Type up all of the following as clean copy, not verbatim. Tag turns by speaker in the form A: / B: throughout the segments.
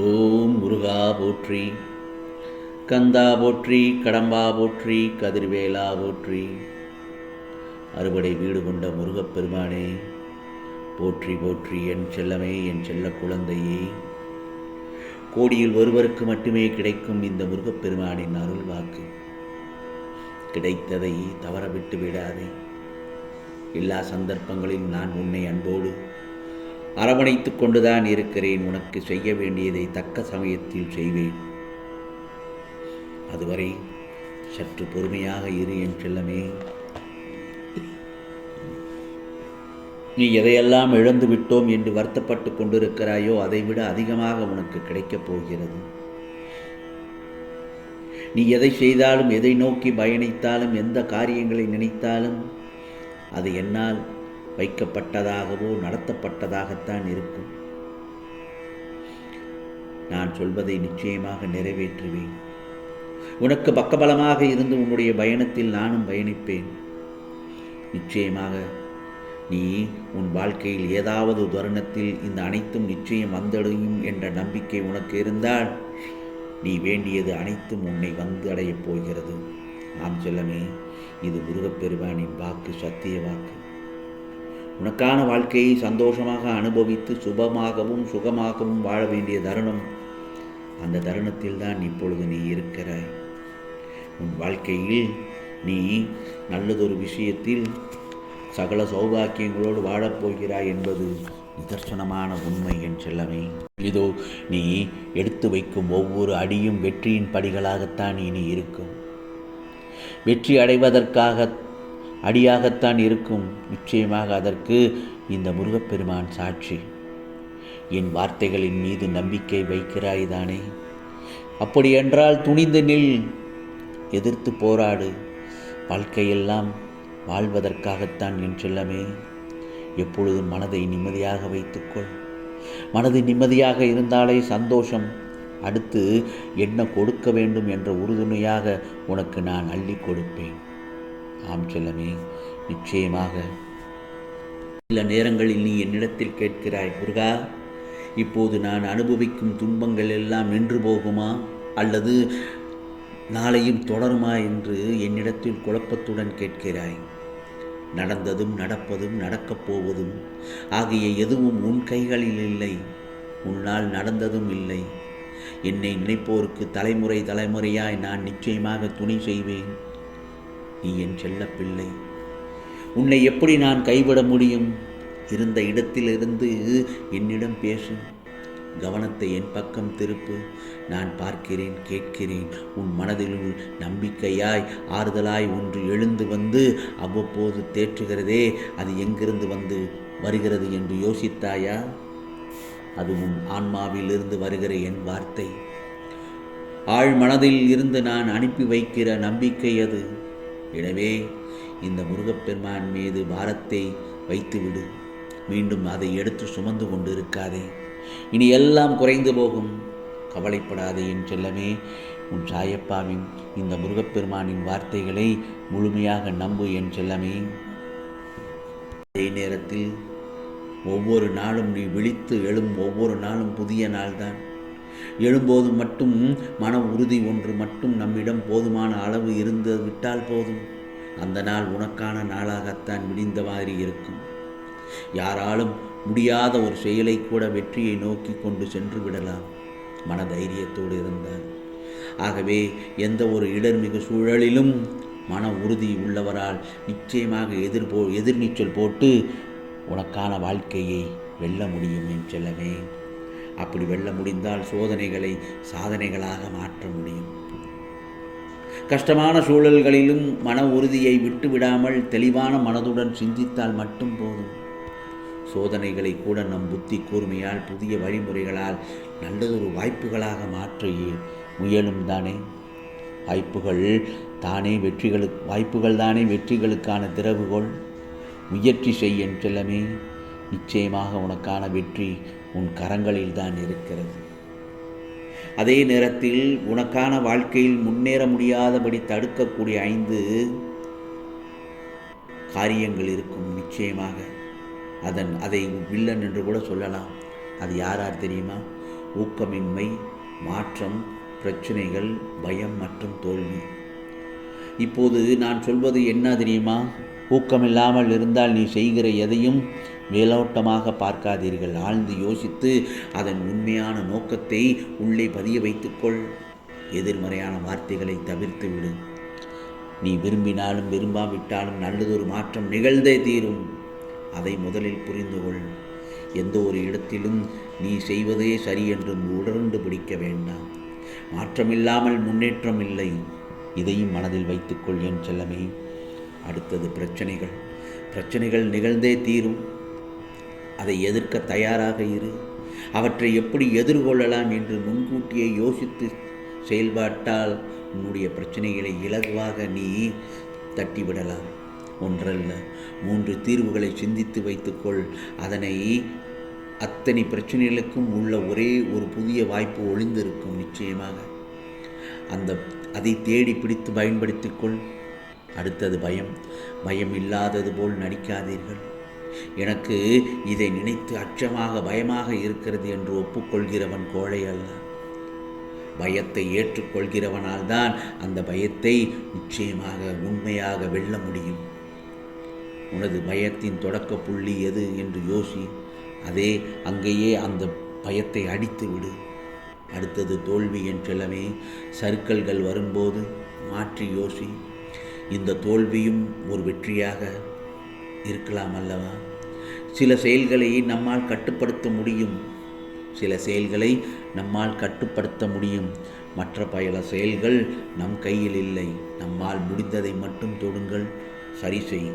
A: ஓம் முருகா போற்றி, கந்தா போற்றி, கடம்பா போற்றி, கதிர்வேலா போற்றி. அறுபடை வீடு கொண்ட முருகப்பெருமானே போற்றி போற்றி. என் செல்லமே, என் செல்ல குழந்தையே, கோடியில் ஒருவருக்கு மட்டுமே கிடைக்கும் இந்த முருகப்பெருமானின் அருள் வாக்கு. கிடைத்ததை தவறவிட்டு விடாதே. எல்லா சந்தர்ப்பங்களிலும் நான் உன்னை அன்போடு அரவணைத்து கொண்டுதான் இருக்கிறேன். உனக்கு செய்ய வேண்டியதை தக்க சமயத்தில் செய்வேன். அதுவரை சற்று பொறுமையாக இரு என் செல்லமே. நீ எதையெல்லாம் இழந்து விட்டோம் என்று வருத்தப்பட்டு கொண்டிருக்கிறாயோ அதைவிட அதிகமாக உனக்கு கிடைக்கப் போகிறது. நீ எதை செய்தாலும், எதை நோக்கி பயணித்தாலும், எந்த காரியங்களை நினைத்தாலும் அது என்னால் வைக்கப்பட்டதாகவோ நடத்தப்பட்டதாகத்தான் இருக்கும். நான் சொல்வதை நிச்சயமாக நிறைவேற்றுவேன். உனக்கு பக்கபலமாக இருந்து உன்னுடைய பயணத்தில் நானும் பயணிப்பேன். நிச்சயமாக நீ உன் வாழ்க்கையில் ஏதாவது தருணத்தில் இந்த அனைத்தும் நிச்சயம் வந்தடையும் என்ற நம்பிக்கை உனக்கு இருந்தால் நீ வேண்டியது அனைத்தும் உன்னை வந்து அடையப் போகிறது. ஆம் செல்லமே, இது முருகப்பெருமானின் வாக்கு, சத்திய வாக்கு. உனக்கான வாழ்க்கையை சந்தோஷமாக அனுபவித்து சுபமாகவும் சுகமாகவும் வாழ வேண்டிய தருணம். அந்த தருணத்தில் தான் இப்பொழுது நீ இருக்கிறாய். உன் வாழ்க்கையில் நீ நல்லதொரு விஷயத்தில் சகல சௌபாக்கியங்களோடு வாழப்போகிறாய் என்பது நிதர்சனமான உண்மை என் செல்லமே. இதோ நீ எடுத்து வைக்கும் ஒவ்வொரு அடியும் வெற்றியின் படிகளாகத்தான் இனி இருக்கும். வெற்றி அடைவதற்காக அடியாகத்தான் இருக்கும். நிச்சயமாக அதற்கு இந்த முருகப்பெருமான் சாட்சி. என் வார்த்தைகளின் மீது நம்பிக்கை வைக்கிறாய்தானே? அப்படியென்றால் துணிந்து நில், எதிர்த்து போராடு. வாழ்க்கையெல்லாம் வாழ்வதற்காகத்தான் என் செல்லமே. எப்பொழுதும் மனதை நிம்மதியாக வைத்துக்கொள். மனது நிம்மதியாக இருந்தாலே சந்தோஷம். அடுத்து என்ன கொடுக்க வேண்டும் என்ற உறுதுணையாக உனக்கு நான் அள்ளி கொடுப்பேன். ஆம் செல்லமே, நிச்சயமாக. சில நேரங்களில் நீ என்னிடத்தில் கேட்கிறாய், முருகா, இப்போது நான் அனுபவிக்கும் துன்பங்கள் எல்லாம் நின்று போகுமா அல்லது நாளையும் தொடருமா என்று என்னிடத்தில் குழப்பத்துடன் கேட்கிறாய். நடந்ததும் நடப்பதும் நடக்கப் போவதும் ஆகிய எதுவும் உன் கைகளில் இல்லை. உன்னால் நடந்ததும் இல்லை. என்னை நினைப்போருக்கு தலைமுறை தலைமுறையாய் நான் நிச்சயமாக துணை செய்வேன். நீ என் செல்ல பிள்ளை. உன்னை எப்படி நான் கைவிட முடியும்? இருந்த இடத்திலிருந்து என்னிடம் பேசு. கவனத்தை என் பக்கம் திருப்பு. நான் பார்க்கிறேன், கேட்கிறேன். உன் மனதில் நம்பிக்கையாய் ஆறுதலாய் ஒன்று எழுந்து வந்து அவ்வப்போது தேற்றுகிறதே, அது எங்கிருந்து வருகிறது என்று யோசித்தாயா? அது உன் ஆன்மாவிலிருந்து வருகிற என் வார்த்தை. ஆழ் மனதில் இருந்து நான் அனுப்பி வைக்கிற நம்பிக்கை அது. எனவே இந்த முருகப்பெருமான் மீது பாரத்தை வைத்துவிடு. மீண்டும் அதை எடுத்து சுமந்து கொண்டு இருக்காதே. இனி எல்லாம் குறைந்து போகும். கவலைப்படாதே என் செல்லமே. உன் சாயப்பாவின் இந்த முருகப்பெருமானின் வார்த்தைகளை முழுமையாக நம்பு என் செல்லமே. அதே நேரத்தில் ஒவ்வொரு நாளும் நீ விழித்து எழும் ஒவ்வொரு நாளும் புதிய நாள்தான். எழும்போது மட்டும் மன உறுதி ஒன்று மட்டும் நம்மிடம் போதுமான அளவு இருந்து விட்டால் போதும். அந்த நாள் உனக்கான நாளாகத்தான் விடிந்த மாதிரி இருக்கும். யாராலும் முடியாத ஒரு செயலை கூட வெற்றியை நோக்கி கொண்டு சென்று விடலாம், மன தைரியத்தோடு இருந்தால். ஆகவே எந்த ஒரு இடர்மிகு சூழலிலும் மன உறுதி உள்ளவரால் நிச்சயமாக எதிர்நீச்சல் போட்டு உனக்கான வாழ்க்கையை வெல்ல முடியும் என் செல்லமே. அப்படி வெல்ல முடிந்தால் சோதனைகளை சாதனைகளாக மாற்ற முடியும். கஷ்டமான சூழல்களிலும் மன உறுதியை விட்டு விடாமல் தெளிவான மனதுடன் சிந்தித்தால் மட்டும் போதும். சோதனைகளை கூட நம் புத்தி கூர்மையால் புதிய வழிமுறைகளால் நல்லதொரு வாய்ப்புகளாக மாற்ற முயலும் தானே. வாய்ப்புகள் தானே வெற்றிகளுக்கான திறவுகோள். முயற்சி செய்ய என் செல்லமே. நிச்சயமாக உனக்கான வெற்றி உன் கரங்களில் தான் இருக்கிறது. அதே நேரத்தில் உனக்கான வாழ்க்கையில் முன்னேற முடியாதபடி தடுக்கக்கூடிய 5 காரியங்கள் இருக்கும். நிச்சயமாக அதை வில்லன் என்று கூட சொல்லலாம். அது யார் தெரியுமா? ஊக்கமின்மை, மாற்றம், பிரச்சனைகள், பயம் மற்றும் தோல்வி. இப்போது நான் சொல்வது என்ன தெரியுமா? ஊக்கமில்லாமல் இருந்தால் நீ செய்கிற எதையும் மேலோட்டமாக பார்க்காதீர்கள். ஆழ்ந்து யோசித்து அதன் உண்மையான நோக்கத்தை உள்ளே பதிய வைத்துக்கொள். எதிர்மறையான வார்த்தைகளை தவிர்த்து விடு. நீ விரும்பினாலும் விரும்பாவிட்டாலும் நல்லதொரு மாற்றம் நிகழ்ந்தே தீரும். அதை முதலில் புரிந்து கொள். எந்த ஒரு இடத்திலும் நீ செய்வதே சரி என்று உடர்ந்து பிடிக்க வேண்டாம். மாற்றமில்லாமல் முன்னேற்றம் இல்லை. இதையும் மனதில் வைத்துக்கொள் என் செல்லமே. அடுத்தது பிரச்சனைகள். பிரச்சனைகள் நிகழ்ந்தே தீரும். அதை எதிர்க்க தயாராக இரு. அவற்றை எப்படி எதிர்கொள்ளலாம் என்று முன்கூட்டியே யோசித்து செயல்பாட்டால் உன்னுடைய பிரச்சனைகளை இலகுவாக நீ தட்டிவிடலாம். ஒன்றல்ல 3 தீர்வுகளை சிந்தித்து வைத்துக்கொள். அத்தனை பிரச்சனைகளுக்கும் உள்ள ஒரே ஒரு புதிய வாய்ப்பு ஒளிந்திருக்கும். நிச்சயமாக அதை தேடி பிடித்து பயன்படுத்திக்கொள். அடுத்தது பயம். பயம் இல்லாதது போல் நடிக்காதீர்கள். எனக்கு இதை நினைத்து அச்சமாக பயமாக இருக்கிறது என்று ஒப்புக்கொள்கிறவன் கோழை அல்ல. பயத்தை ஏற்றுக்கொள்கிறவனால் தான் அந்த பயத்தை நிச்சயமாக உண்மையாக வெல்ல முடியும். உனது பயத்தின் தொடக்க புள்ளி எது என்று யோசி. அங்கேயே அந்த பயத்தை அடித்து விடு. அடுத்தது தோல்வி என் செல்லமே. சறுக்கல்கள் வரும்போது மாற்றி யோசி. இந்த தோல்வியும் ஒரு வெற்றியாக இருக்கலாம் அல்லவா? சில செயல்களை நம்மால் கட்டுப்படுத்த முடியும். மற்ற பல செயல்கள் நம் கையில் இல்லை. நம்மால் முடிந்ததை மட்டும் தொடுங்கள், சரி செய்.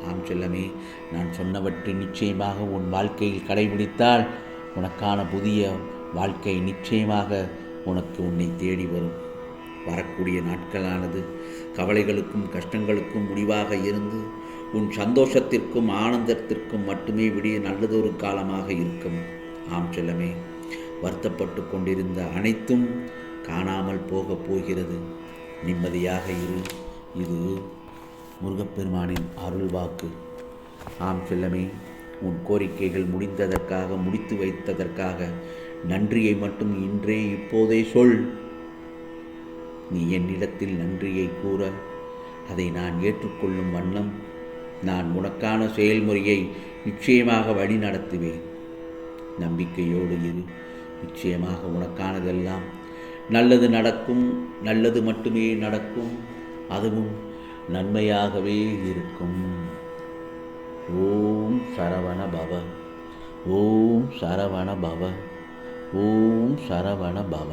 A: ஆம் செல்லமே, நான் சொன்னவற்றை நிச்சயமாக உன் வாழ்க்கையில் கடைபிடித்தால் உனக்கான புதிய வாழ்க்கை நிச்சயமாக உன்னை தேடி வரும். வரக்கூடிய நாட்களானது கவலைகளுக்கும் கஷ்டங்களுக்கும் முடிவாக இருந்து உன் சந்தோஷத்திற்கும் ஆனந்தத்திற்கும் மட்டுமே விடிய நல்லதொரு காலமாக இருக்கும். ஆம் செல்லமே, வருத்தப்பட்டு கொண்டிருந்த அனைத்தும் காணாமல் போகப் போகிறது. நிம்மதியாக இரு. இது முருகப்பெருமானின் அருள் வாக்கு. ஆம் செல்லமே, உன் கோரிக்கைகள் முடித்து வைத்ததற்காக நன்றியை மட்டும் இப்போதே சொல். நீ என்னிடத்தில் நன்றியை கூற அதை நான் ஏற்றுக்கொள்ளும் வண்ணம் நான் உனக்கான செயல்முறையை நிச்சயமாக வழி நடத்துவேன். நம்பிக்கையோடு இரு. நிச்சயமாக உனக்கானதெல்லாம் நல்லது நடக்கும். நல்லது மட்டுமே நடக்கும். அதுவும் நன்மையாகவே இருக்கும். ஓம் சரவண பவ. ஓம் சரவண பவ. ஓம் சரவண பவ.